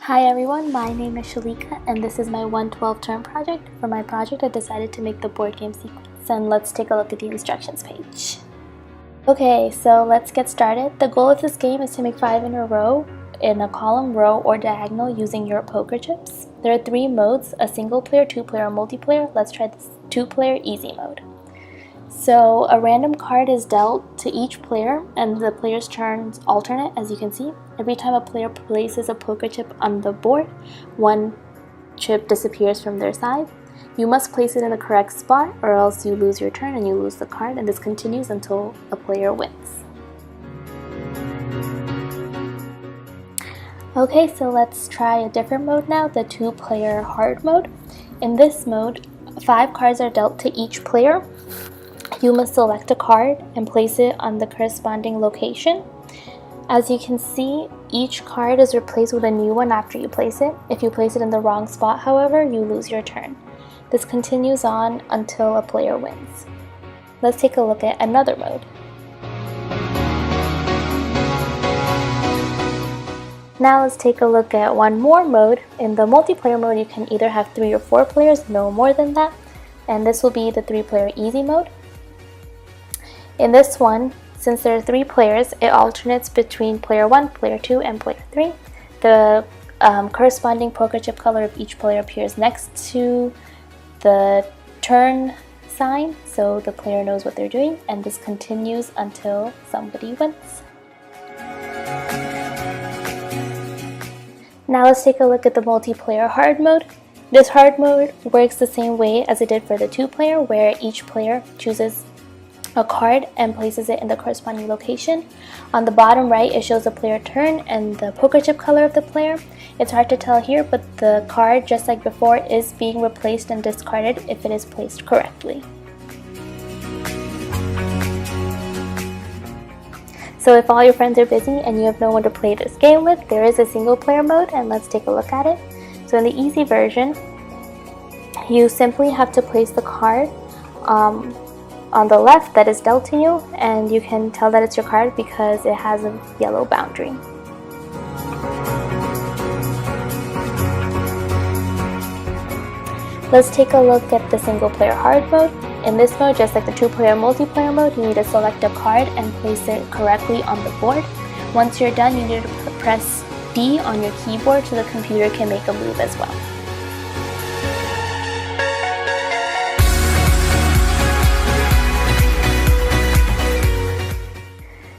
Hi everyone, my name is Shalika and this is my 112 term project. For my project I decided to make the board game sequence, and let's take a look at the instructions page. Okay, so let's get started. The goal of this game is to make 5 in a row in a column, row, or diagonal using your poker chips. There are 3 modes, a single player, 2-player, or multiplayer. Let's try this 2-player easy mode. So a random card is dealt to each player and the player's turns alternate, as you can see. Every time a player places a poker chip on the board, one chip disappears from their side. You must place it in the correct spot or else you lose your turn and you lose the card, and this continues until a player wins. Okay, so let's try a different mode now, the 2-player hard mode. In this mode, 5 cards are dealt to each player. You must select a card and place it on the corresponding location. As you can see, each card is replaced with a new one after you place it. If you place it in the wrong spot, however, you lose your turn. This continues on until a player wins. Let's take a look at another mode. Now let's take a look at one more mode. In the multiplayer mode, you can either have 3 or 4 players, no more than that. And this will be the 3-player easy mode. In this one, since there are 3 players, it alternates between player 1, player 2, and player 3. The corresponding poker chip color of each player appears next to the turn sign, so the player knows what they're doing, and this continues until somebody wins. Now let's take a look at the multiplayer hard mode. This hard mode works the same way as it did for the 2-player, where each player chooses a card and places it in the corresponding location. On the bottom right, it shows the player turn and the poker chip color of the player. It's hard to tell here, but the card, just like before, is being replaced and discarded if it is placed correctly. So if all your friends are busy and you have no one to play this game with, there is a single player mode, and let's take a look at it. So in the easy version, you simply have to place the card on the left that is dealt to you, and you can tell that it's your card because it has a yellow boundary. Let's take a look at the single player hard mode. In this mode, just like the 2-player multiplayer mode, you need to select a card and place it correctly on the board. Once you're done, you need to press D on your keyboard so the computer can make a move as well.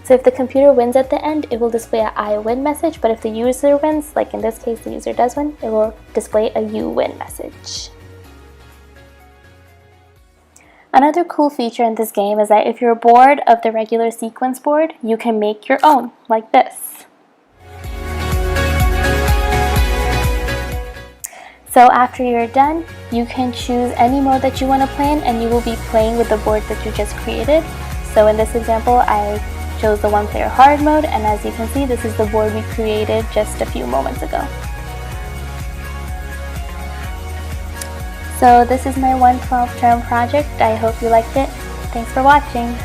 So if the computer wins at the end, it will display a I win message, but if the user wins, like in this case the user does win, it will display a you win message. Another cool feature in this game is that if you're bored of the regular sequence board, you can make your own, like this. So after you're done, you can choose any mode that you want to play in, and you will be playing with the board that you just created. So in this example, I chose the 1-player hard mode, and as you can see, this is the board we created just a few moments ago. So this is my 112 term project. I hope you liked it. Thanks for watching.